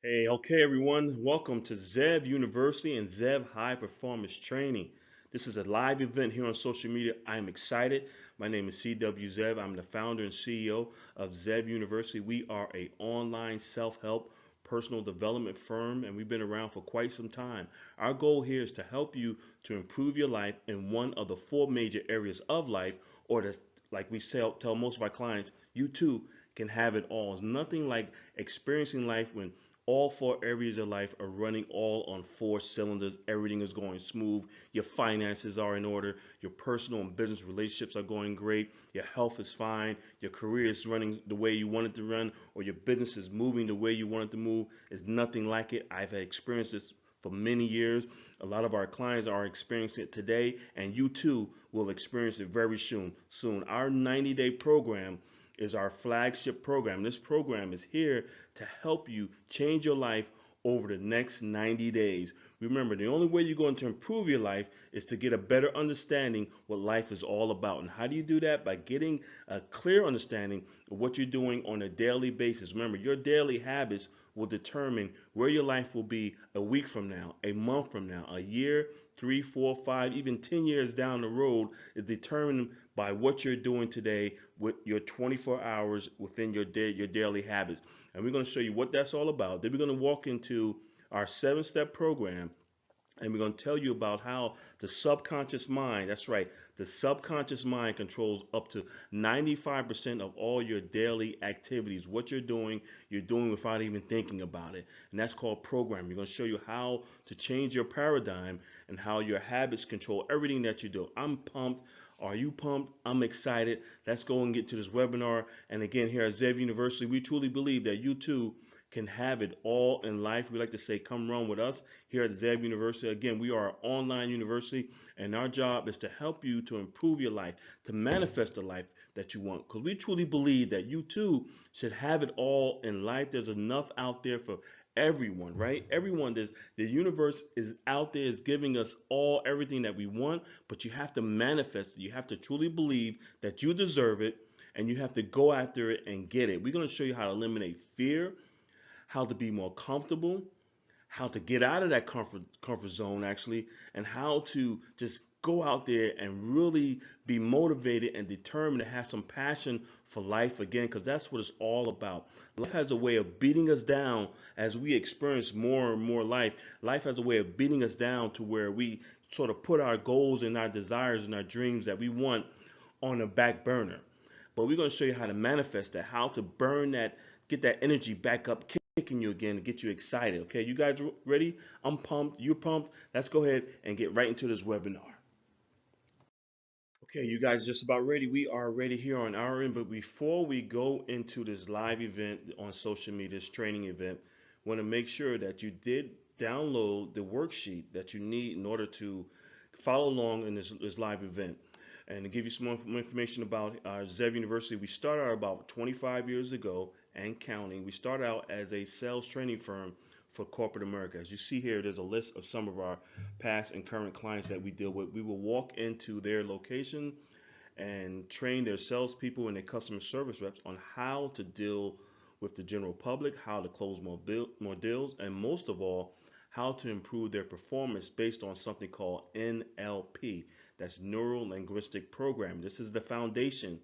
Hey, okay, everyone. Welcome to Zev University and Zev High Performance Training. This is a live event here on social media. I'm excited. My name is CW Zev. I'm the founder and CEO of Zev University. We are a online self-help personal development firm, and we've been around for quite some time. Our goal here is to help you to improve your life in one of the four major areas of life, or to, like we tell most of our clients, you too can have it all. It's nothing like experiencing life when all four areas of life are running all on four cylinders. Everything is going smooth. Your finances are in order. Your personal and business relationships are going great. Your health is fine. Your career is running the way you want it to run, or your business is moving the way you want it to move. It's nothing like it. I've experienced this for many years. A lot of our clients are experiencing it today, and you too will experience it very soon. Our 90-day program is our flagship program. This program is here to help you change your life over the next 90 days. Remember, the only way you're going to improve your life is to get a better understanding what life is all about. And how do you do that? By getting a clear understanding of what you're doing on a daily basis. Remember, your daily habits will determine where your life will be a week from now, a month from now, a year, 3, 4, 5, even 10 years down the road is determined by what you're doing today with your 24 hours within your daily habits. And we're going to show you what that's all about. Then we're going to walk into our 7-step program, and we're going to tell you about how the subconscious mind, that's right, the subconscious mind controls up to 95% of all your daily activities. What you're doing without even thinking about it. And that's called programming. We're going to show you how to change your paradigm and how your habits control everything that you do. I'm pumped. Are you pumped? I'm excited. Let's go and get to this webinar. And again, here at Zev University, we truly believe that you too can have it all in life. We like to say, come run with us here at Zev University. Again, we are an online university, and our job is to help you to improve your life, to manifest the life that you want. Because we truly believe that you too should have it all in life. There's enough out there for everyone, right? Everyone, the universe is out there, is giving us all everything that we want, but you have to manifest it. You have to truly believe that you deserve it, and you have to go after it and get it. We're going to show you how to eliminate fear, how to be more comfortable, how to get out of that comfort zone actually, and how to just go out there and really be motivated and determined to have some passion for life again, because that's what it's all about. Life has a way of beating us down as we experience more and more life. Life has a way of beating us down to where we sort of put our goals and our desires and our dreams that we want on the back burner. But we're going to show you how to manifest that, how to burn that, get that energy back up, kicking you again to get you excited. Okay, you guys ready? I'm pumped. You're pumped. Let's go ahead and get right into this webinar. Okay, you guys just about ready. We are ready here on our end. But before we go into this live event on social media, this training event, want to make sure that you did download the worksheet that you need in order to follow along in this live event. And to give you some more information about Zev University, we started out about 25 years ago and counting. We started out as a sales training firm for corporate America. As you see here, there's a list of some of our past and current clients that we deal with. We will walk into their location and train their salespeople and their customer service reps on how to deal with the general public, how to close more deals, and most of all, how to improve their performance based on something called NLP. That's Neuro Linguistic Programming. This is the foundation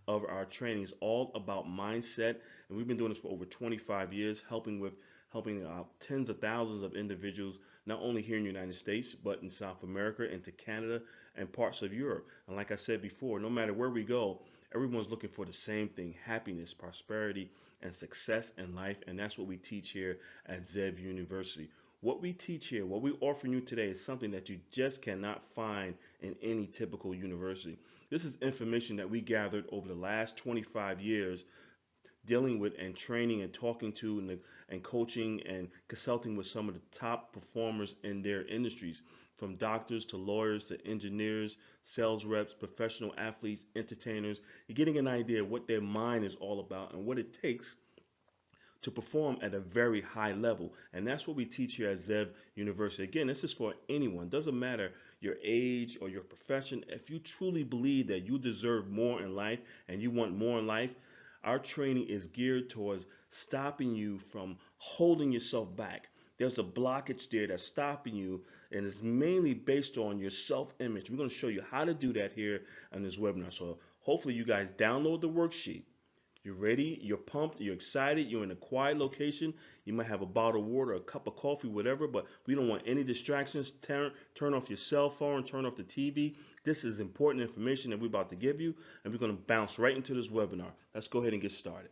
of our training. It's all about mindset, and we've been doing this for over 25 years, helping tens of thousands of individuals, not only here in the United States, but in South America, into Canada, and parts of Europe. And like I said before, no matter where we go, everyone's looking for the same thing: happiness, prosperity, and success in life. And that's what we teach here at Zev University. What we teach here, what we offer you today, is something that you just cannot find in any typical university. This is information that we gathered over the last 25 years, dealing with and training and talking to and coaching and consulting with some of the top performers in their industries, from doctors to lawyers to engineers, sales reps, professional athletes, entertainers. You're getting an idea of what their mind is all about and what it takes to perform at a very high level. And that's what we teach here at Zev University. Again, this is for anyone. Doesn't matter your age or your profession. If you truly believe that you deserve more in life and you want more in life, Our training is geared towards stopping you from holding yourself back. There's a blockage there that's stopping you, and it's mainly based on your self image. We're going to show you how to do that here on this webinar. So, hopefully, you guys download the worksheet. You're ready, you're pumped, you're excited, you're in a quiet location. You might have a bottle of water, a cup of coffee, whatever, but we don't want any distractions. Turn off your cell phone, turn off the TV. This is important information that we're about to give you, and we're going to bounce right into this webinar. Let's go ahead and get started.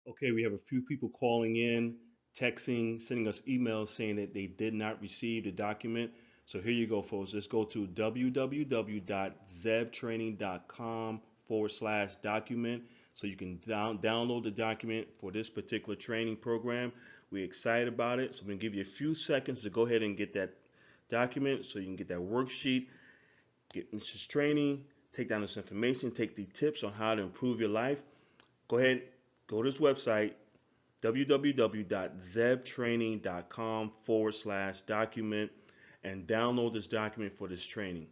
Okay, we have a few people calling in, texting, sending us emails saying that they did not receive the document. So here you go, folks. Let's go to www.zevtraining.com/document so you can download the document for this particular training program. We're excited about it. So I'm going to give you a few seconds to go ahead and get that document so you can get that worksheet, get Mrs. Training, take down this information, take the tips on how to improve your life. Go ahead, go to this website, www.zevtraining.com/document, and download this document for this training.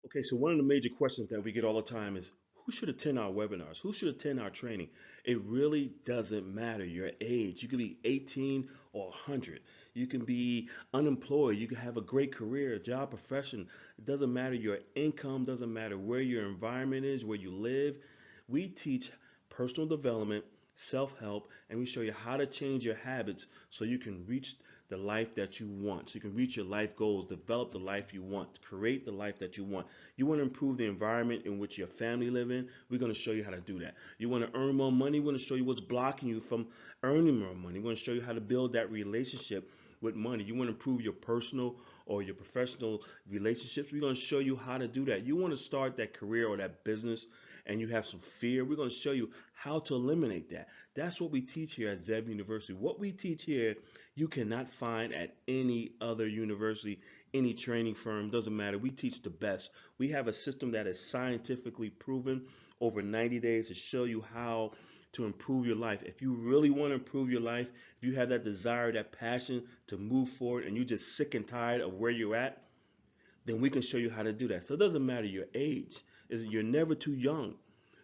Okay, so one of the major questions that we get all the time is who should attend our webinars? Who should attend our training? It really doesn't matter your age. You could be 18 or 100. You can be unemployed. You can have a great career, job, profession. It doesn't matter your income, doesn't matter where your environment is, where you live. We teach personal development, self-help, and we show you how to change your habits so you can reach the life that you want. So you can reach your life goals, develop the life you want, create the life that you want. You want to improve the environment in which your family live in, we're going to show you how to do that. You want to earn more money, we're going to show you what's blocking you from earning more money. We're going to show you how to build that relationship with money. You want to improve your personal or your professional relationships, we're going to show you how to do that. You want to start that career or that business and you have some fear, we're going to show you how to eliminate that. That's what we teach here at Zev University. What we teach here, you cannot find at any other university, any training firm, doesn't matter. We teach the best. We have a system that is scientifically proven over 90 days to show you how to improve your life. If you really want to improve your life, if you have that desire, that passion to move forward, and you're just sick and tired of where you're at, then we can show you how to do that. So it doesn't matter your age. You're never too young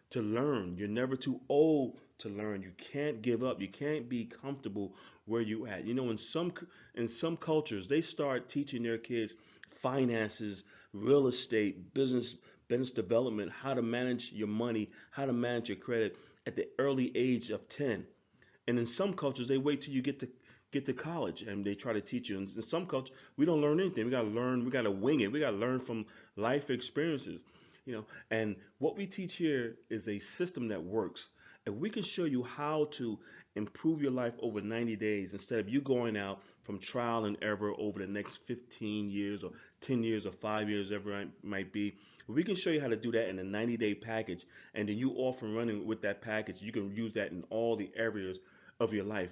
to learn. You're never too old to learn. You can't give up. You can't be comfortable where you at. You know, in some cultures, they start teaching their kids finances, real estate, business development, how to manage your money, how to manage your credit at the early age of 10. And in some cultures, they wait till you get to college and they try to teach you. And in some cultures, we don't learn anything. We gotta learn. We gotta wing it. We gotta learn from life experiences. And what we teach here is a system that works. And we can show you how to improve your life over 90 days instead of you going out from trial and error over the next 15 years or 10 years or 5 years, ever it might be. We can show you how to do that in a 90-day package, and then you off and running with that package. You can use that in all the areas of your life.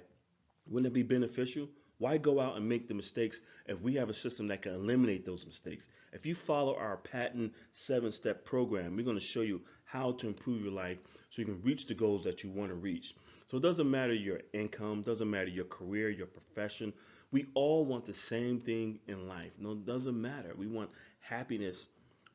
Wouldn't it be beneficial? Why go out and make the mistakes if we have a system that can eliminate those mistakes? If you follow our patent 7-step program, we're going to show you how to improve your life so you can reach the goals that you want to reach. So it doesn't matter your income, doesn't matter your career, your profession. We all want the same thing in life. No, it doesn't matter. We want happiness,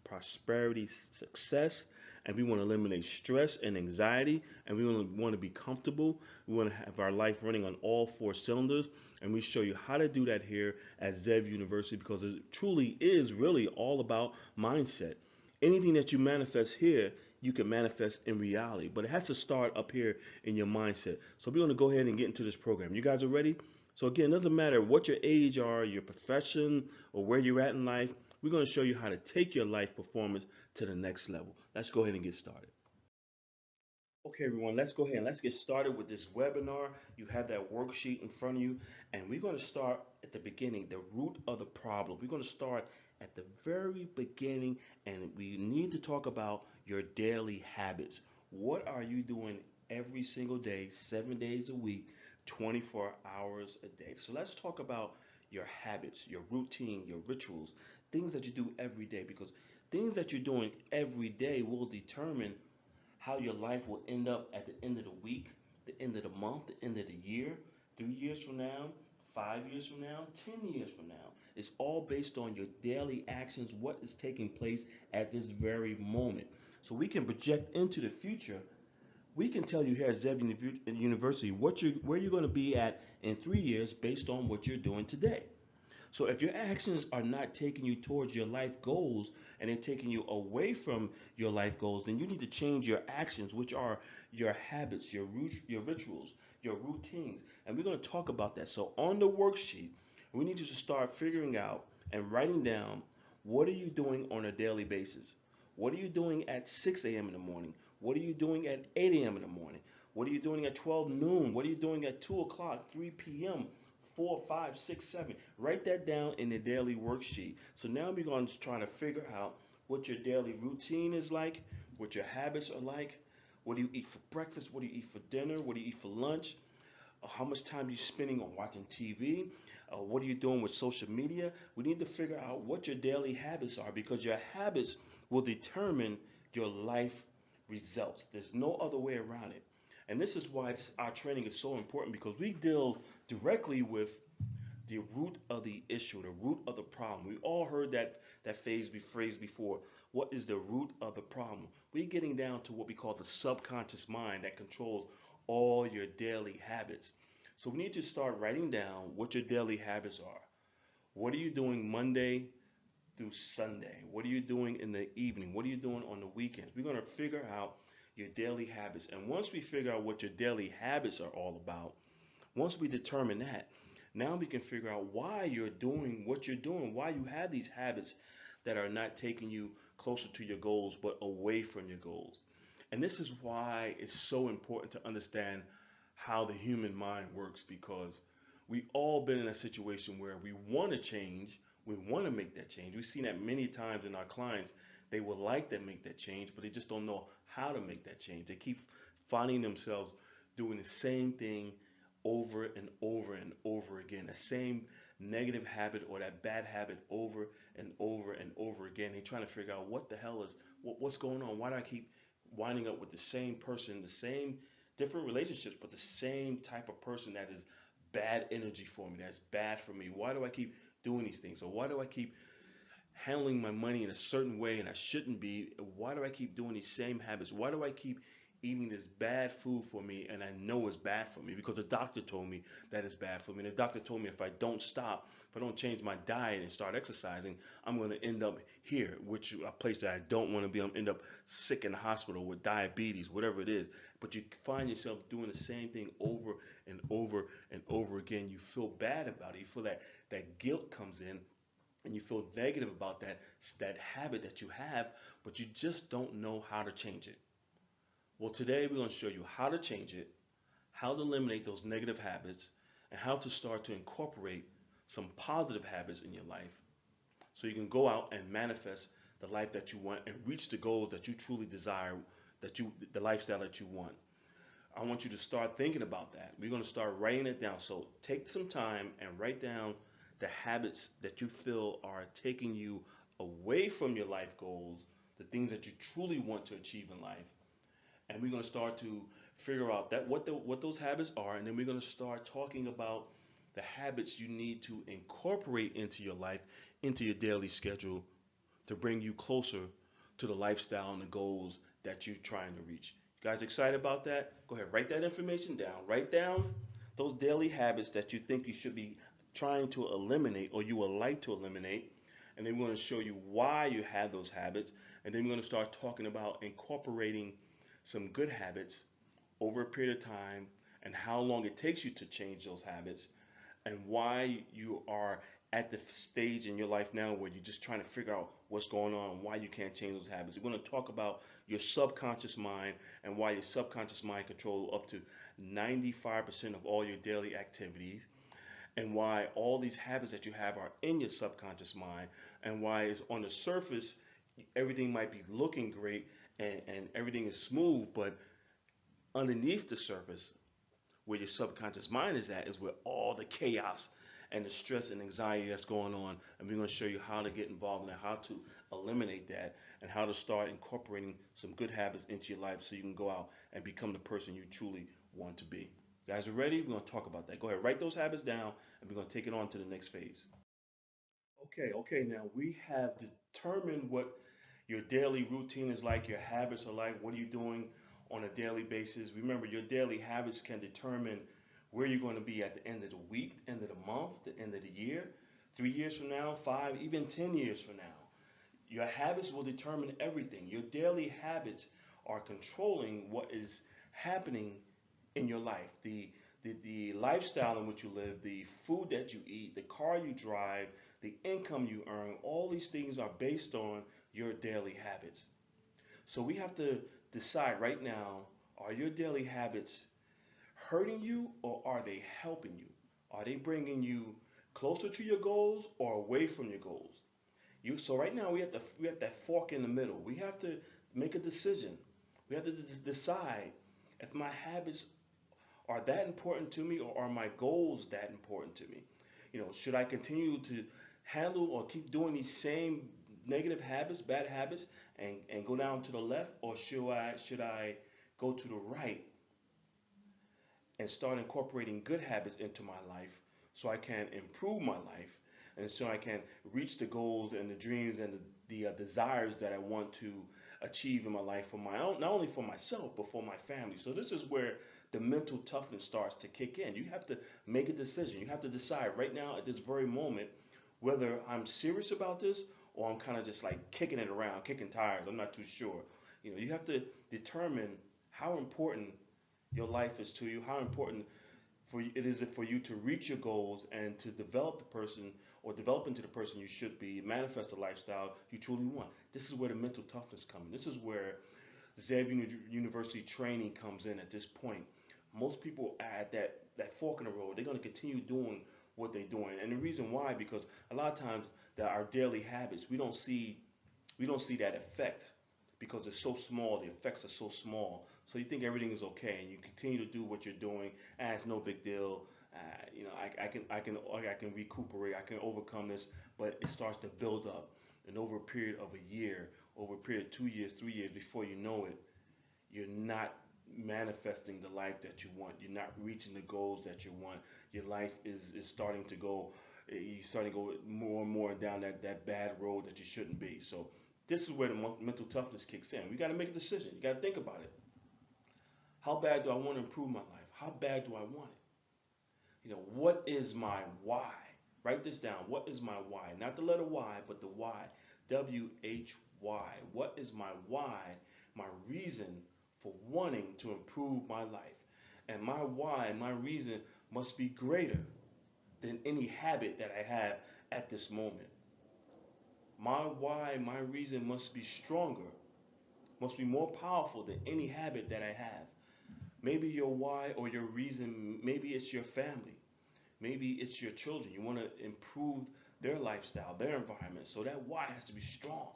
prosperity, success, and we want to eliminate stress and anxiety, and we want to be comfortable. We want to have our life running on all 4 cylinders, and we show you how to do that here at Zev University because it truly is really all about mindset. Anything that you manifest here, you can manifest in reality, but it has to start up here in your mindset. So we're going to go ahead and get into this program. You guys are ready? So again, it doesn't matter what your age are, your profession, or where you're at in life. We're going to show you how to take your life performance to the next level. Let's go ahead and get started. Okay, everyone, let's go ahead and let's get started with this webinar. You have that worksheet in front of you, and we're going to start at the beginning, the root of the problem. We're going to start at the very beginning, and we need to talk about your daily habits. What are you doing every single day, 7 days a week, 24 hours a day? So let's talk about your habits, your routine, your rituals, things that you do every day, because things that you're doing every day will determine how your life will end up at the end of the week, the end of the month, the end of the year, 3 years from now, 5 years from now, 10 years from now. It's all based on your daily actions, what is taking place at this very moment. So we can project into the future. We can tell you here at Zev University where you're going to be at in 3 years based on what you're doing today. So if your actions are not taking you towards your life goals and they're taking you away from your life goals, then you need to change your actions, which are your habits, your rituals, your routines. And we're going to talk about that. So on the worksheet, we need you to start figuring out and writing down what are you doing on a daily basis? What are you doing at 6 a.m. in the morning? What are you doing at 8 a.m. in the morning? What are you doing at 12 noon? What are you doing at 2 o'clock, 3 p.m., 4, 5, 6, 7? Write that down in the daily worksheet. So now we're going to try to figure out what your daily routine is like, what your habits are like, what do you eat for breakfast, what do you eat for dinner, what do you eat for lunch, how much time are you spending on watching TV, what are you doing with social media. We need to figure out what your daily habits are because your habits will determine your life results. There's no other way around it. And this is why our training is so important because we deal directly with the root of the issue, the root of the problem. We all heard phrase before. What is the root of the problem? We're getting down to what we call the subconscious mind that controls all your daily habits. So we need to start writing down what your daily habits are. What are you doing Monday through Sunday? What are you doing in the evening? What are you doing on the weekends? We're going to figure out your daily habits. And once we figure out what your daily habits are all about, once we determine that, now we can figure out why you're doing what you're doing, why you have these habits that are not taking you closer to your goals but away from your goals. And this is why it's so important to understand how the human mind works because we all been in a situation where we want to change, we want to make that change. We've seen that many times in our clients. They would like to make that change, but they just don't know how to make that change. They keep finding themselves doing the same thing over and over and over again, the same negative habit or that bad habit over and over and over again. They're trying to figure out what the hell is what's going on. Why do I keep winding up with the same person, the same different relationships, but the same type of person that is bad energy for me, that's bad for me? Why do I keep doing these things? Or why do I keep handling my money in a certain way and I shouldn't be? Why do I keep doing these same habits? Why do I keep eating this bad food for me and I know it's bad for me because the doctor told me that it's bad for me? And the doctor told me if I don't stop, if I don't change my diet and start exercising, I'm going to end up here, which a place that I don't want to be. I'm end up sick in the hospital with diabetes, whatever it is. But you find yourself doing the same thing over and over and over again. You feel bad about it. You feel that guilt comes in and you feel negative about that habit that you have, but you just don't know how to change it. Well, today we're going to show you how to change it, how to eliminate those negative habits, and how to start to incorporate some positive habits in your life so you can go out and manifest the life that you want and reach the goals that you truly desire, the lifestyle that you want. I want you to start thinking about that. We're going to start writing it down. So take some time and write down the habits that you feel are taking you away from your life goals, the things that you truly want to achieve in life. And we're going to start to figure out that what those habits are, and then we're going to start talking about the habits you need to incorporate into your life, into your daily schedule to bring you closer to the lifestyle and the goals that you're trying to reach. You guys excited about that? Go ahead, write that information down. Write down those daily habits that you think you should be trying to eliminate or you would like to eliminate. And then we're going to show you why you have those habits. And then we're going to start talking about incorporating some good habits over a period of time and how long it takes you to change those habits and why you are at the stage in your life now where you're just trying to figure out what's going on and why you can't change those habits. We're going to talk about your subconscious mind and why your subconscious mind controls up to 95% of all your daily activities and why all these habits that you have are in your subconscious mind and why it's on the surface everything might be looking great and everything is smooth, but underneath the surface where your subconscious mind is at is where all the chaos and the stress and anxiety that's going on. And we're going to show you how to get involved in it, how to eliminate that, and how to start incorporating some good habits into your life so you can go out and become the person you truly want to be. You guys are ready? We're going to talk about that. Go ahead, write those habits down, and we're going to take it on to the next phase. Okay, now we have determined what Your daily routine is like, your habits are like, what are you doing on a daily basis? Remember, your daily habits can determine where you're going to be at the end of the week, end of the month, the end of the year, 3 years from now, 5, even 10 years from now. Your habits will determine everything. Your daily habits are controlling what is happening in your life. The lifestyle in which you live, the food that you eat, the car you drive, the income you earn, all these things are based on your daily habits. So we have to decide right now, are your daily habits hurting you or are they helping you? Are they bringing you closer to your goals or away from your goals? So right now we have that fork in the middle. We have to make a decision. We have to decide if my habits are that important to me or are my goals that important to me? Should I continue to handle or keep doing these same negative habits, bad habits, and go down to the left, or should I go to the right and start incorporating good habits into my life so I can improve my life and so I can reach the goals and the dreams and the desires that I want to achieve in my life for my own, not only for myself, but for my family. So this is where the mental toughness starts to kick in. You have to make a decision. You have to decide right now at this very moment whether I'm serious about this or I'm kind of just like kicking it around, kicking tires. I'm not too sure. You have to determine how important your life is to you, how important it is for you to reach your goals and to develop the person or develop into the person you should be, manifest the lifestyle you truly want. This is where the mental toughness comes in. This is where Zev University training comes in at this point. Most people at that fork in the road, they're going to continue doing what they're doing. And the reason why, because a lot of times that our daily habits, we don't see that effect because it's so small. The effects are so small. So you think everything is okay, and you continue to do what you're doing, and it's no big deal. I can recuperate. I can overcome this, but it starts to build up, and over a period of a year, over a period of 2 years, 3 years, before you know it, you're not manifesting the life that you want. You're not reaching the goals that you want. Your life is starting to go. You're starting to go more and more down that bad road that you shouldn't be. So this is where the mental toughness kicks in. We got to make a decision. You got to think about it. How bad do I want to improve my life? How bad do I want it? What is my why? Write this down. What is my why? Not the letter Y, but the why. WHY. What is my why? My reason for wanting to improve my life. And my why, my reason must be greater than any habit that I have at this moment. My why, my reason must be stronger, must be more powerful than any habit that I have. Maybe your why or your reason, maybe it's your family. Maybe it's your children. You want to improve their lifestyle, their environment. So that why has to be strong.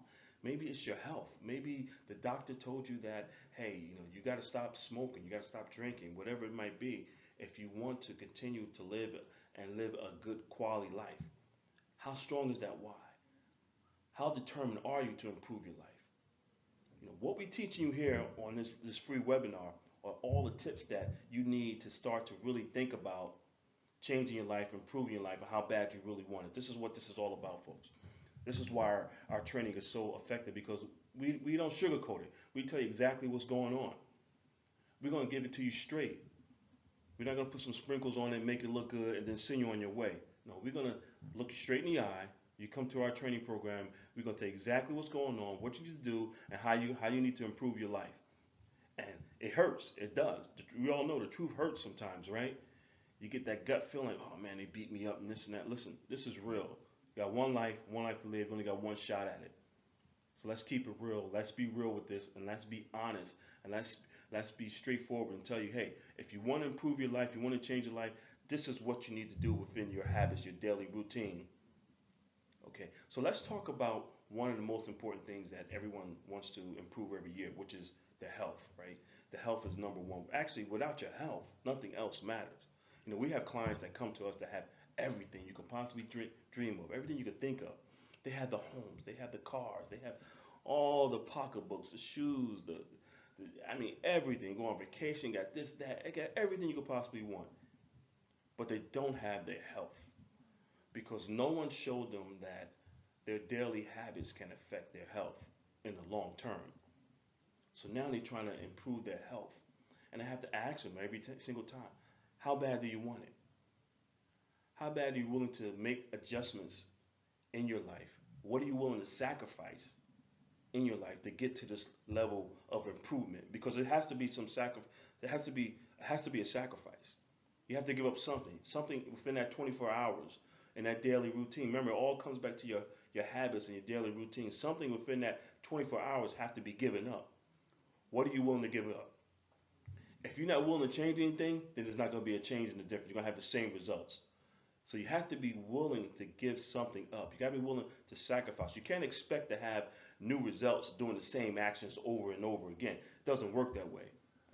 Maybe it's your health. Maybe the doctor told you that, hey, you got to stop smoking, you got to stop drinking, whatever it might be, if you want to continue to live and live a good quality life. How strong is that why? How determined are you to improve your life? What we're teaching you here on this free webinar are all the tips that you need to start to really think about changing your life, improving your life, and how bad you really want it. This is what this is all about, folks. This is why our training is so effective, because we don't sugarcoat it. We tell you exactly what's going on. We're going to give it to you straight. We're not going to put some sprinkles on it and make it look good and then send you on your way. No, we're going to look you straight in the eye. You come to our training program, we're going to tell you exactly what's going on, what you need to do, and how you need to improve your life. And it hurts. It does. We all know the truth hurts sometimes, right? You get that gut feeling, oh man, they beat me up and this and that. Listen, this is real. You got one life to live. You only got one shot at it. So let's keep it real. Let's be real with this, and let's be honest, and let's be straightforward and tell you, hey, if you want to improve your life, you want to change your life, this is what you need to do within your habits, your daily routine. Okay, so let's talk about one of the most important things that everyone wants to improve every year, which is the health, right? The health is number one. Actually, without your health, nothing else matters. We have clients that come to us that have everything you could possibly dream of, everything you could think of. They have the homes, they have the cars, they have all the pocketbooks, the shoes, I mean, everything. Go on vacation, got this, that, they got everything you could possibly want. But they don't have their health because no one showed them that their daily habits can affect their health. in the long term. So now they're trying to improve their health. And I have to ask them every single time, how bad do you want it? How bad are you willing to make adjustments in your life? What are you willing to sacrifice in your life to get to this level of improvement? Because it has to be some sacrifice. It has to be a sacrifice. You have to give up something within that 24 hours in that daily routine. Remember, it all comes back to your habits and your daily routine. Something within that 24 hours have to be given up. What are you willing to give up? If you're not willing to change anything, then there's not going to be a change in the difference. You're going to have the same results. So you have to be willing to give something up. You got to be willing to sacrifice. You can't expect to have new results doing the same actions over and over again. It doesn't work that way.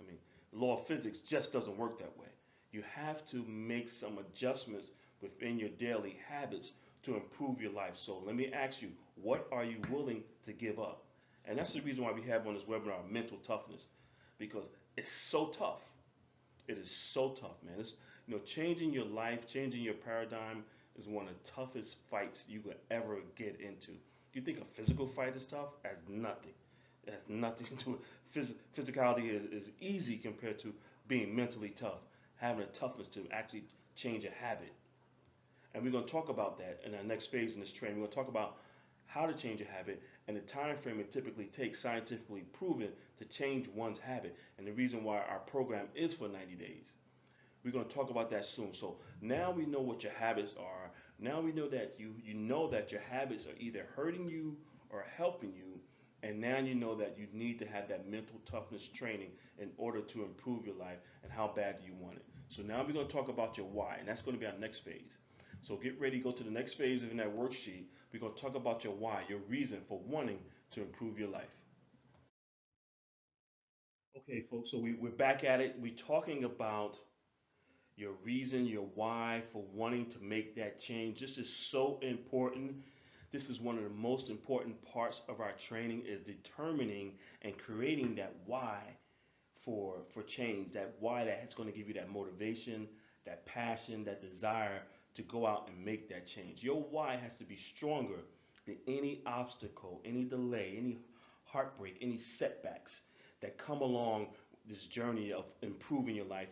I mean, the law of physics just doesn't work that way. You have to make some adjustments within your daily habits to improve your life. So let me ask you, what are you willing to give up? And that's the reason why we have on this webinar mental toughness, because it's so tough. It is so tough, man. Changing your life, changing your paradigm is one of the toughest fights you could ever get into. You think a physical fight is tough? That's nothing. It has nothing to do with physicality is easy compared to being mentally tough, having a toughness to actually change a habit. And we're going to talk about that in our next phase in this training. We're going to talk about how to change a habit and the time frame it typically takes, scientifically proven, to change one's habit. And the reason why our program is for 90 days. We're going to talk about that soon. So now we know what your habits are. Now we know that you know that your habits are either hurting you or helping you. And now you know that you need to have that mental toughness training in order to improve your life, and how bad do you want it. So now we're going to talk about your why, and that's going to be our next phase. So get ready, go to the next phase in that worksheet. We're going to talk about your why, your reason for wanting to improve your life. Okay, folks, so we're back at it. We're talking about your reason, your why for wanting to make that change. This is so important. This is one of the most important parts of our training, is determining and creating that why for change, that why that's going to give you that motivation, that passion, that desire to go out and make that change. Your why has to be stronger than any obstacle, any delay, any heartbreak, any setbacks that come along this journey of improving your life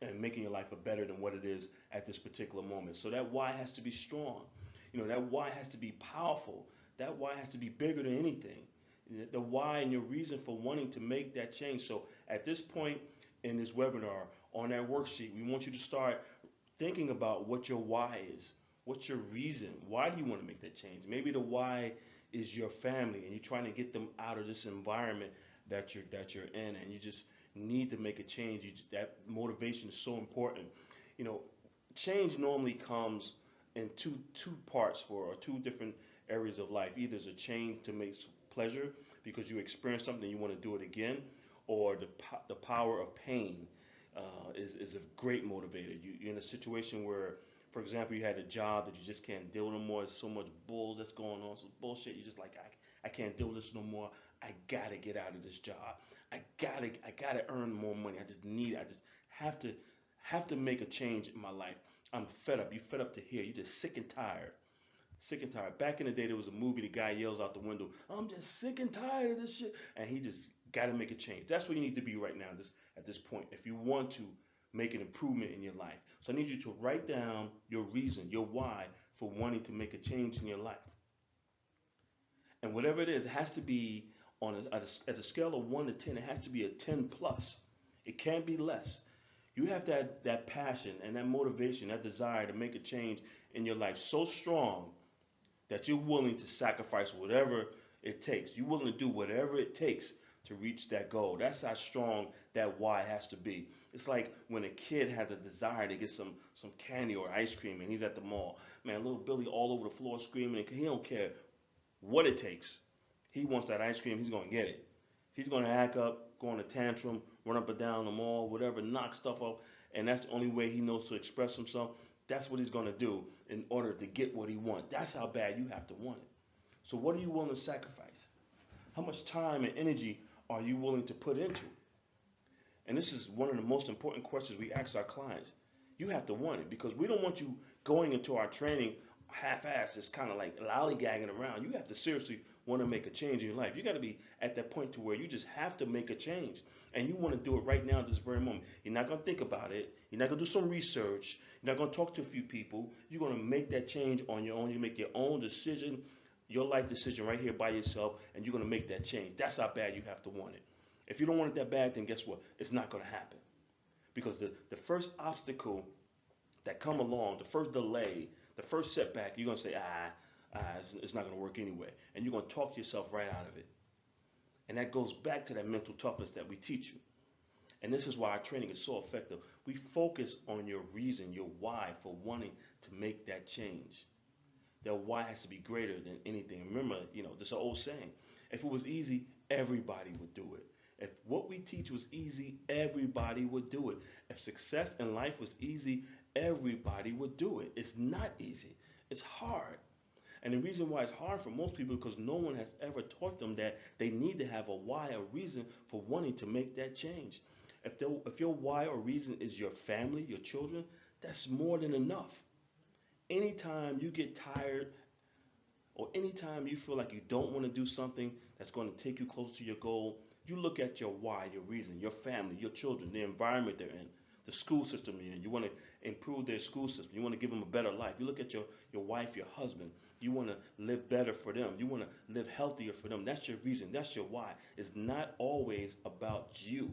and making your life a better than what it is at this particular moment. So that why has to be strong. That why has to be powerful. That why has to be bigger than anything. The why and your reason for wanting to make that change. So at this point in this webinar, on that worksheet, we want you to start thinking about what your why is. What's your reason? Why do you want to make that change? Maybe the why is your family, and you're trying to get them out of this environment that you're in, and you just need to make a change. That motivation is so important. You know, change normally comes in two parts or two different areas of life. Either it's a change to make pleasure because you experience something and you want to do it again, or the power of pain is a great motivator. You're in a situation where, for example, you had a job that you just can't deal with no more. There's so much bull that's going on, so bullshit. You're just like, I can't deal with this no more. I gotta get out of this job. I gotta earn more money. I just have to make a change in my life. I'm fed up. You fed up to here. You're just sick and tired. Sick and tired. Back in the day, there was a movie. The guy yells out the window, "I'm just sick and tired of this shit," and he just got to make a change. That's where you need to be right now, at this point, if you want to make an improvement in your life. So I need you to write down your reason, your why for wanting to make a change in your life. And whatever it has to be at a scale of 1 to 10. It has to be a 10 plus. It can't be less. You have that passion and that motivation, that desire to make a change in your life so strong that you're willing to sacrifice whatever it takes. You're willing to do whatever it takes to reach that goal. That's how strong that why has to be. It's like when a kid has a desire to get some candy or ice cream and he's at the mall. Man, little Billy all over the floor screaming, and he don't care what it takes. He wants that ice cream, he's going to get it. He's going to act up, go on a tantrum, run up and down the mall, whatever, knock stuff up, and that's the only way he knows to express himself. That's what he's going to do in order to get what he wants. That's how bad you have to want it. So what are you willing to sacrifice? How much time and energy are you willing to put into it? And this is one of the most important questions we ask our clients. You have to want it, because we don't want you going into our training half-assed, it's kind of like lollygagging around. You have to seriously want to make a change in your life. You got to be at that point to where you just have to make a change, and you want to do it right now, this very moment. You're not gonna think about it. You're not gonna do some research. You're not gonna talk to a few people. You're gonna make that change on your own. You make your own decision, your life decision right here by yourself, and you're gonna make that change. That's how bad you have to want it. If you don't want it that bad, then guess what? It's not gonna happen because the first obstacle that come along, the first delay, the first setback, you're gonna say, it's not gonna work anyway, and you're gonna talk yourself right out of it. And that goes back to that mental toughness that we teach you. And this is why our training is so effective. We focus on your reason, your why for wanting to make that change. That why has to be greater than anything. Remember, this is an old saying. If it was easy, everybody would do it. If what we teach was easy, everybody would do it. If success in life was easy, everybody would do it. It's not easy. It's hard. And the reason why it's hard for most people is because no one has ever taught them that they need to have a why, a reason for wanting to make that change. If your why or reason is your family, your children, that's more than enough. Anytime you get tired or anytime you feel like you don't want to do something that's going to take you closer to your goal, you look at your why, your reason, your family, your children, the environment they're in, the school system you're in. You want to improve their school system. You want to give them a better life. You look at your wife, your husband. You want to live better for them. You want to live healthier for them. That's your reason. That's your why. It's not always about you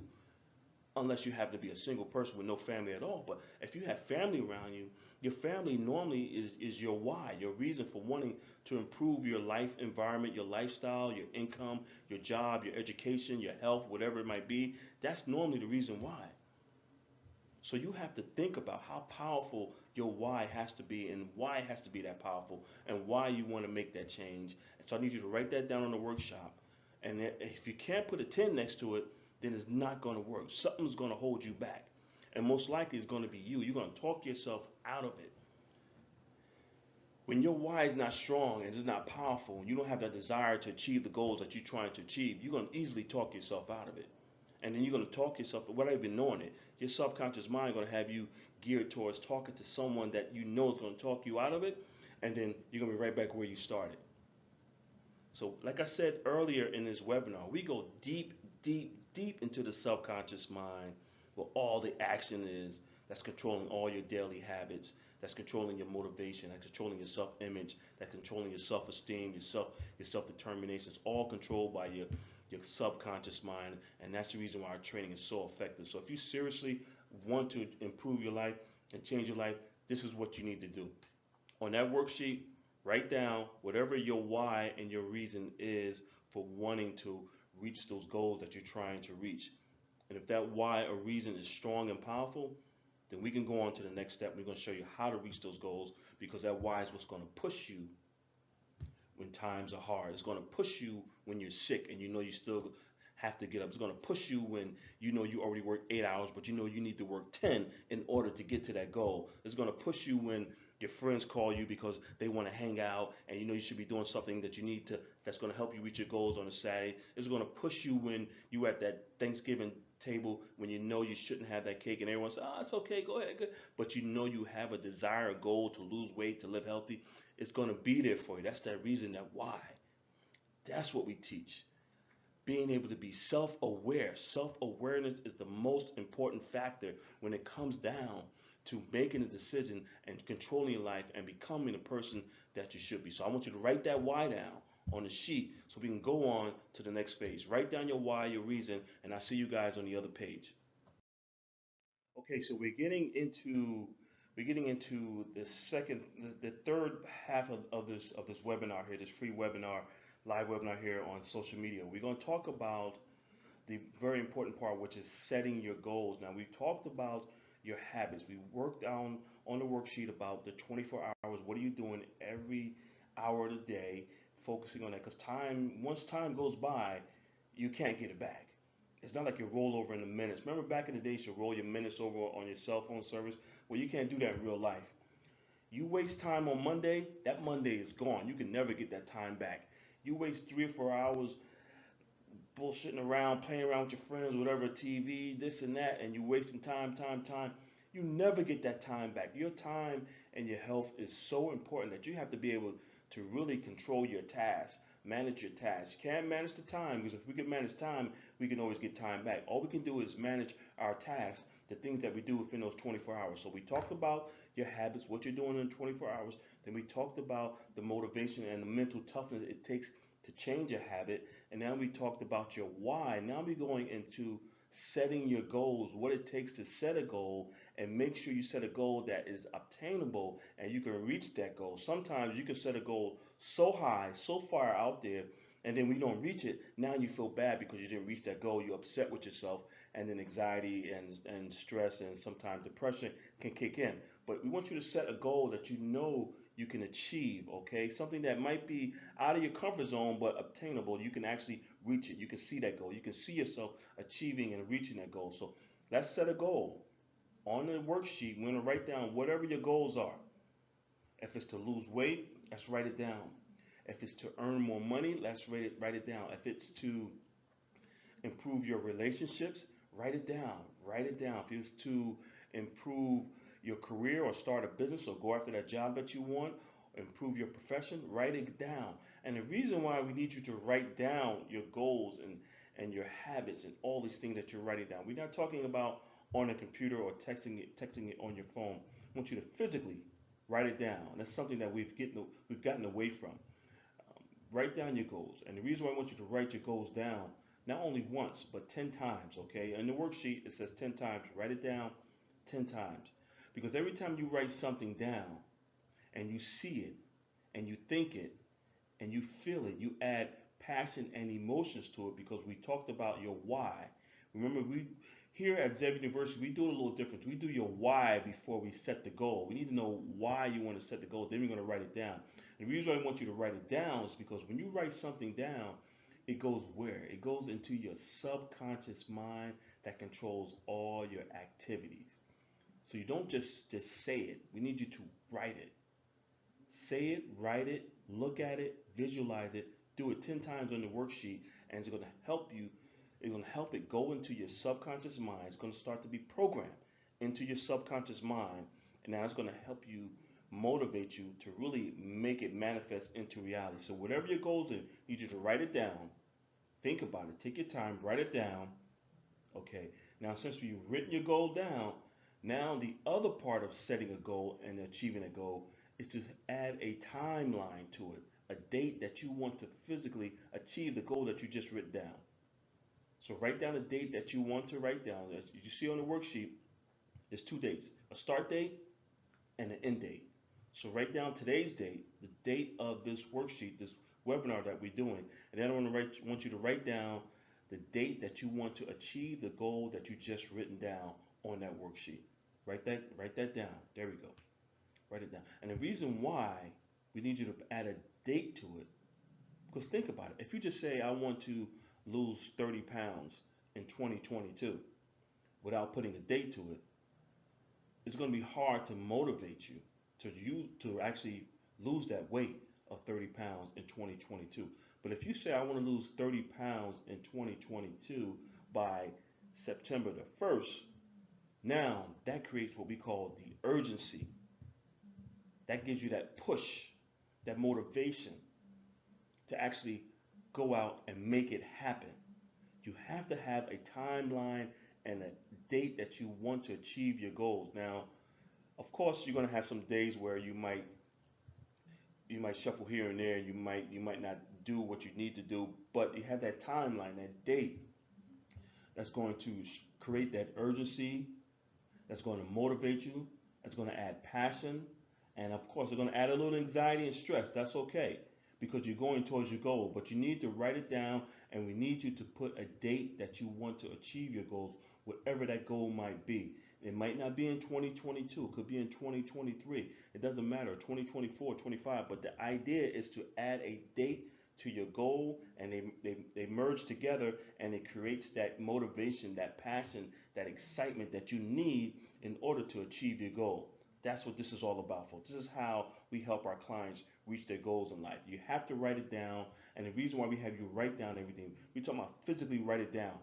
unless you happen to be a single person with no family at all. But if you have family around you, your family normally is your why, your reason for wanting to improve your life environment, your lifestyle, your income, your job, your education, your health, whatever it might be. That's normally the reason why. So you have to think about how powerful your why has to be and why it has to be that powerful and why you want to make that change. So I need you to write that down on the workshop. And if you can't put a 10 next to it, then it's not going to work. Something's going to hold you back. And most likely it's going to be you. You're going to talk yourself out of it. When your why is not strong and it's not powerful, and you don't have that desire to achieve the goals that you're trying to achieve, you're going to easily talk yourself out of it. And then you're going to talk yourself without even knowing it. Your subconscious mind is going to have you geared towards talking to someone that you know is going to talk you out of it, and then you're going to be right back where you started. So like I said earlier in this webinar, we go deep, deep, deep into the subconscious mind where all the action is that's controlling all your daily habits, that's controlling your motivation, that's controlling your self-image, that's controlling your self-esteem, your self-determination. It's all controlled by your subconscious mind, and that's the reason why our training is so effective. So if you seriously want to improve your life and change your life, this is what you need to do. On that worksheet, write down whatever your why and your reason is for wanting to reach those goals that you're trying to reach. And if that why or reason is strong and powerful, then we can go on to the next step. We're going to show you how to reach those goals, because that why is what's going to push you when times are hard. It's going to push you when you're sick and you know you still have to get up. It's going to push you when you know you already worked 8 hours, but you know you need to work 10 in order to get to that goal. It's going to push you when your friends call you because they want to hang out and you know you should be doing something that you need to, that's going to help you reach your goals on a Saturday. It's going to push you when you're at that Thanksgiving table when you know you shouldn't have that cake and everyone says, it's okay, go ahead, good. But you know you have a desire, a goal to lose weight, to live healthy. It's going to be there for you. That's that reason, that why. That's what we teach. Being able to be self-aware. Self-awareness is the most important factor when it comes down to making a decision and controlling your life and becoming the person that you should be. So I want you to write that why down on the sheet so we can go on to the next phase. Write down your why, your reason, and I'll see you guys on the other page. Okay, so we're getting into the third half of this webinar here, this free webinar, live webinar here on social media. We're going to talk about the very important part, which is setting your goals. Now, we've talked about your habits. We worked down on the worksheet about the 24 hours. What are you doing every hour of the day, focusing on that? Because once time goes by, you can't get it back. It's not like you roll over in the minutes. Remember back in the day, you should roll your minutes over on your cell phone service? Well, you can't do that in real life. You waste time on Monday, that Monday is gone. You can never get that time back. You waste 3 or 4 hours bullshitting around, playing around with your friends, whatever, TV, this and that, and you're wasting time. You never get that time back. Your time and your health is so important that you have to be able to really control your tasks, manage your tasks. You can't manage the time because if we can manage time, we can always get time back. All we can do is manage our tasks, the things that we do within those 24 hours. So we talked about your habits, what you're doing in 24 hours. Then we talked about the motivation and the mental toughness it takes to change a habit. And now we talked about your why. Now we're going into setting your goals, what it takes to set a goal, and make sure you set a goal that is obtainable and you can reach that goal. Sometimes you can set a goal so high, so far out there, and then we don't reach it. Now you feel bad because you didn't reach that goal. You're upset with yourself, and then anxiety and stress and sometimes depression can kick in. But we want you to set a goal that you know you can achieve, okay? Something that might be out of your comfort zone but obtainable. You can actually reach it. You can see that goal. You can see yourself achieving and reaching that goal. So let's set a goal. On the worksheet, we're going to write down whatever your goals are. If it's to lose weight, let's write it down. If it's to earn more money, let's write it down. If it's to improve your relationships, write it down. Write it down. If it's to improve your career or start a business or go after that job that you want, improve your profession, write it down. And the reason why we need you to write down your goals and your habits and all these things that you're writing down. We're not talking about on a computer or texting it on your phone. I want you to physically write it down. That's something that we've gotten away from. Write down your goals. And the reason why I want you to write your goals down, not only once, but 10 times, okay? In the worksheet, it says 10 times. Write it down 10 times. Because every time you write something down and you see it and you think it and you feel it, you add passion and emotions to it because we talked about your why. Remember, we here at Zev University, we do it a little different. We do your why before we set the goal. We need to know why you want to set the goal, then we're going to write it down. And the reason why I want you to write it down is because when you write something down, it goes where? It goes into your subconscious mind that controls all your activities. So you don't just say it. We need you to write it. Say it, write it, look at it, visualize it, do it 10 times on the worksheet, and it's going to help you. It's going to help it go into your subconscious mind. It's going to start to be programmed into your subconscious mind, and now it's going to help you motivate you to really make it manifest into reality. So whatever your goals are, you need you to write it down. Think about it. Take your time, write it down. Okay. Now since you've written your goal down, now the other part of setting a goal and achieving a goal is to add a timeline to it, a date that you want to physically achieve the goal that you just written down. So write down a date that you want to write down. As you see on the worksheet, there's two dates, a start date and an end date. So write down today's date, the date of this worksheet, this webinar that we're doing, and then want you to write down the date that you want to achieve the goal that you just written down on that worksheet. Write that down. There we go. Write it down. And the reason why we need you to add a date to it, because think about it. If you just say I want to lose 30 pounds in 2022 without putting a date to it, it's going to be hard to motivate you to actually lose that weight of 30 pounds in 2022. But if you say I want to lose 30 pounds in 2022 by September the 1st, now that creates what we call the urgency. That gives you that push, that motivation to actually go out and make it happen. You have to have a timeline and a date that you want to achieve your goals. Now, of course, you're going to have some days where you might shuffle here and there. You might not do what you need to do, but you have that timeline, that date that's going to create that urgency, that's going to motivate you, that's going to add passion, and of course, it's going to add a little anxiety and stress. That's okay because you're going towards your goal, but you need to write it down, and we need you to put a date that you want to achieve your goals, whatever that goal might be. It might not be in 2022, it could be in 2023. It doesn't matter, 2024, 25, but the idea is to add a date to your goal, and they merge together, and it creates that motivation, that passion, that excitement that you need in order to achieve your goal. That's what this is all about, folks. This is how we help our clients reach their goals in life. You have to write it down, and the reason why we have you write down everything, we're talking about physically write it down,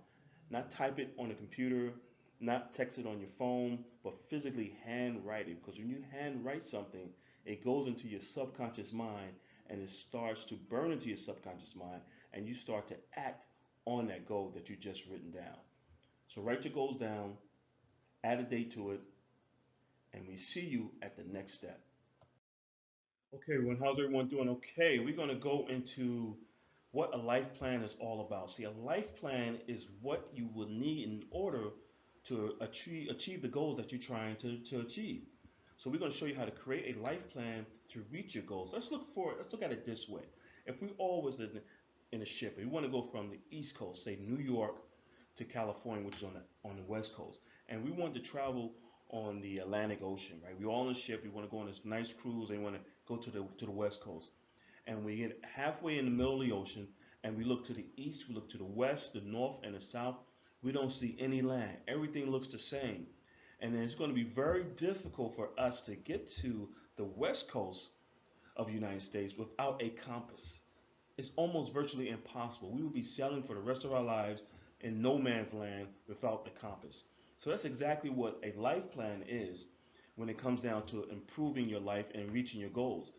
not type it on a computer not text it on your phone, but physically handwrite it. Because when you handwrite something, it goes into your subconscious mind and it starts to burn into your subconscious mind, and you start to act on that goal that you just written down. So write your goals down, add a date to it, and we see you at the next step. Okay, everyone, how's everyone doing? Okay, we're going to go into what a life plan is all about. See, a life plan is what you will need in order to achieve the goals that you're trying to achieve. So we're going to show you how to create a life plan to reach your goals. Let's look at it this way. If we always in a ship, and we want to go from the East Coast, say New York, to California, which is on the West Coast, and we want to travel on the Atlantic Ocean, right? We're all on a ship. We want to go on this nice cruise. And we want to go to the West Coast, and we get halfway in the middle of the ocean, and we look to the east, we look to the west, the north, and the south. We don't see any land. Everything looks the same, and then it's going to be very difficult for us to get to the West Coast of the United States without a compass. It's almost virtually impossible. We will be sailing for the rest of our lives in no man's land without the compass. So that's exactly what a life plan is when it comes down to improving your life and reaching your goals.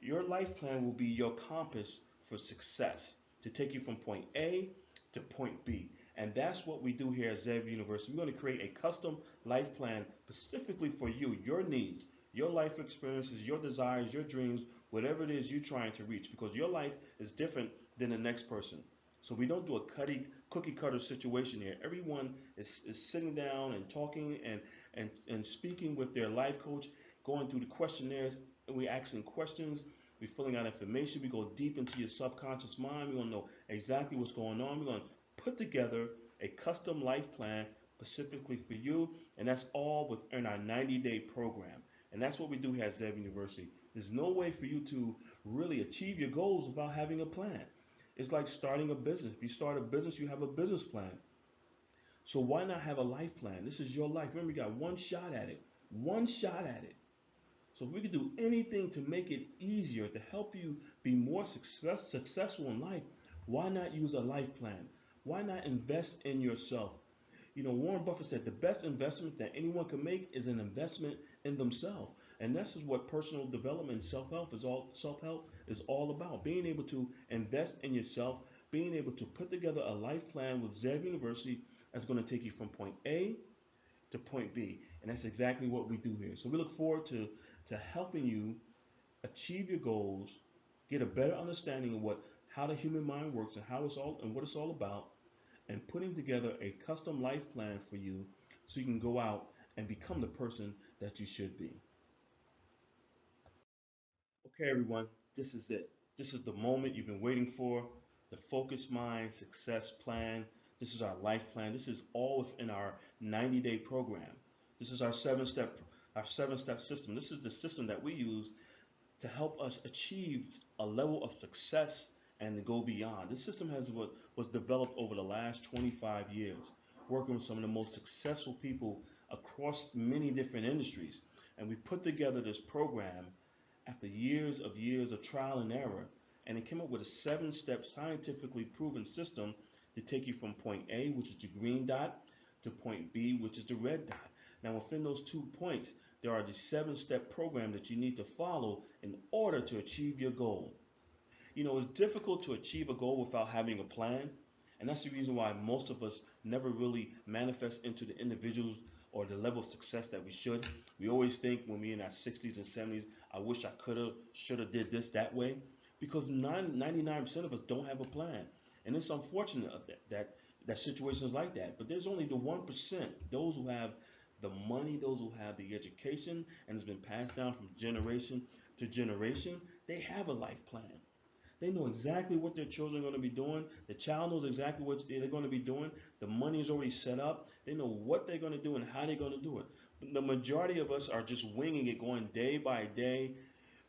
Your life plan will be your compass for success to take you from point A to point B. And that's what we do here at Zev University. We're going to create a custom life plan specifically for you, your needs, your life experiences, your desires, your dreams, whatever it is you're trying to reach, because your life is different than the next person. So we don't do a cookie cutter situation here. Everyone is sitting down and talking and speaking with their life coach, going through the questionnaires, and we asking questions, we filling out information, we go deep into your subconscious mind, we're gonna know exactly what's going on, we're gonna put together a custom life plan specifically for you, and that's all within our 90-day program. And that's what we do here at Zev University. There's no way for you to really achieve your goals without having a plan. It's like starting a business. If you start a business, you have a business plan. So why not have a life plan? This is your life. Remember, you got one shot at it. One shot at it. So if we could do anything to make it easier, to help you be more successful in life, why not use a life plan? Why not invest in yourself? You know, Warren Buffett said the best investment that anyone can make is an investment in themselves. And this is what personal development and self-help is all about. Being able to invest in yourself, being able to put together a life plan with Zev University that's going to take you from point A to point B. And that's exactly what we do here. So we look forward to helping you achieve your goals, get a better understanding of how the human mind works and how it's all and what it's all about, and putting together a custom life plan for you so you can go out and become the person that you should be. Okay, everyone, this is it. This is the moment you've been waiting for, the focused mind success plan. This is our life plan. This is all within our 90-day program. This is our seven step system. This is the system that we use to help us achieve a level of success and to go beyond. This system has what was developed over the last 25 years, working with some of the most successful people across many different industries. And we put together this program after years of trial and error, and it came up with a seven-step scientifically proven system to take you from point A, which is the green dot, to point B, which is the red dot. Now within those 2 points, there are the seven-step program that you need to follow in order to achieve your goal. You know, it's difficult to achieve a goal without having a plan, and that's the reason why most of us never really manifest into the individuals or the level of success that we should. We always think when we're in our 60s and 70s, I wish I could have, should have did this that way, because 99% of us don't have a plan. And it's unfortunate that situations like that. But there's only the 1%, those who have the money, those who have the education, and it's been passed down from generation to generation, they have a life plan. They know exactly what their children are going to be doing. The child knows exactly what they're going to be doing. The money is already set up. They know what they're going to do and how they're going to do it. But the majority of us are just winging it, going day by day,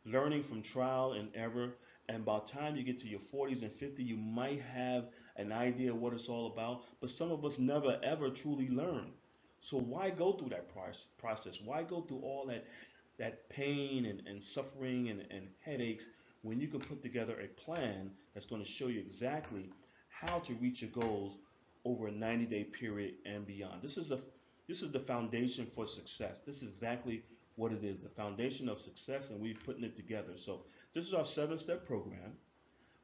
learning from trial and error. And by the time you get to your 40s and 50s, you might have an idea of what it's all about. But some of us never ever truly learn. So why go through that process? Why go through all that pain and suffering and headaches when you can put together a plan that's going to show you exactly how to reach your goals over a 90-day period and beyond? This is the foundation for success. This is exactly what it is, the foundation of success, and we've putting it together. So this is our 7-step program.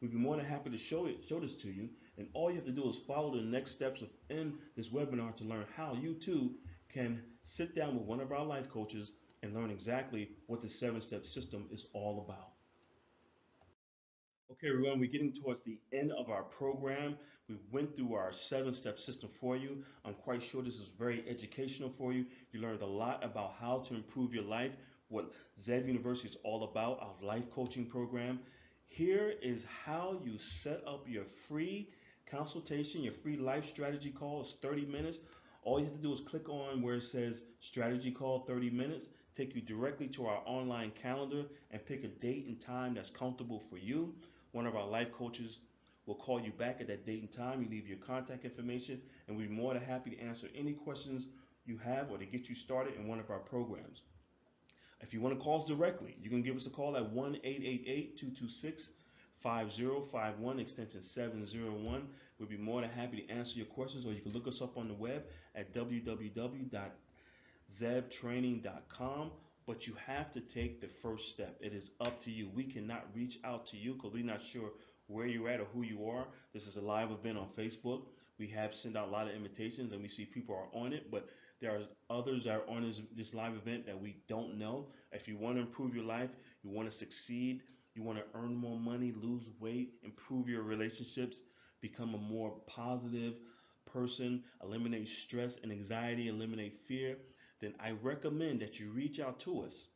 We'd be more than happy to show this to you. And all you have to do is follow the next steps in this webinar to learn how you too can sit down with one of our life coaches and learn exactly what the 7-step system is all about. Okay, everyone, we're getting towards the end of our program. We went through our 7-step system for you. I'm quite sure this is very educational for you. You learned a lot about how to improve your life, what Zev University is all about, our life coaching program. Here is how you set up your free consultation, your free life strategy call. It's 30 minutes. All you have to do is click on where it says strategy call 30 minutes, take you directly to our online calendar and pick a date and time that's comfortable for you. One of our life coaches will call you back at that date and time. You leave your contact information, and we'd be more than happy to answer any questions you have or to get you started in one of our programs. If you want to call us directly, you can give us a call at 1-888-226-5051, extension 701. We'd be more than happy to answer your questions, or you can look us up on the web at www.zevtraining.com. But you have to take the first step. It is up to you. We cannot reach out to you because we're not sure where you're at or who you are. This is a live event on Facebook. We have sent out a lot of invitations and we see people are on it, but there are others that are on this live event that we don't know. If you want to improve your life, you want to succeed, you want to earn more money, lose weight, improve your relationships, become a more positive person, eliminate stress and anxiety, eliminate fear, then I recommend that you reach out to us.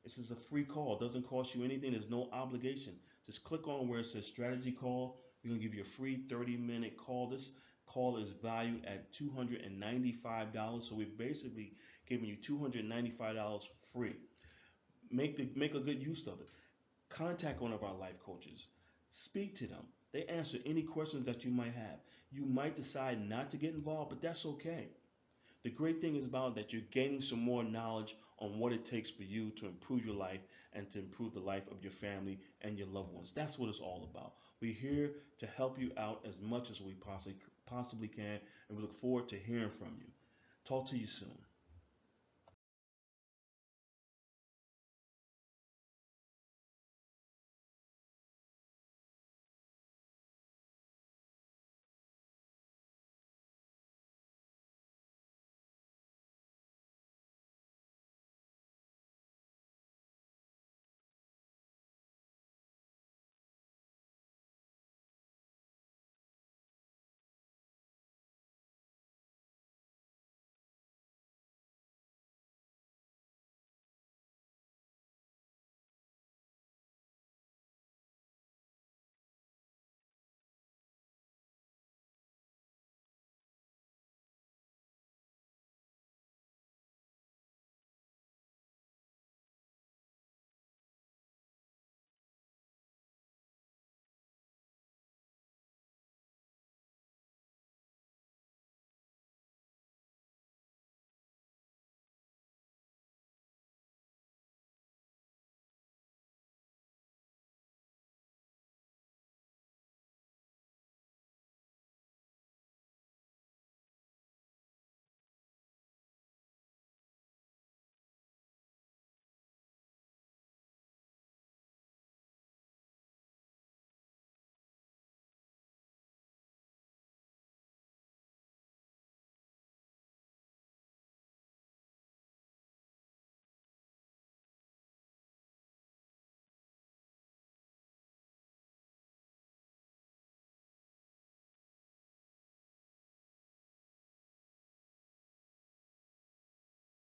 This is a free call. It doesn't cost you anything. There's no obligation. Just click on where it says strategy call. We're going to give you a free 30-minute call. This call is valued at $295. So we're basically giving you $295 for free. Make a good use of it. Contact one of our life coaches. Speak to them. They answer any questions that you might have. You might decide not to get involved, but that's okay. The great thing is about that you're gaining some more knowledge on what it takes for you to improve your life and to improve the life of your family and your loved ones. That's what it's all about. We're here to help you out as much as we possibly can, and we look forward to hearing from you. Talk to you soon.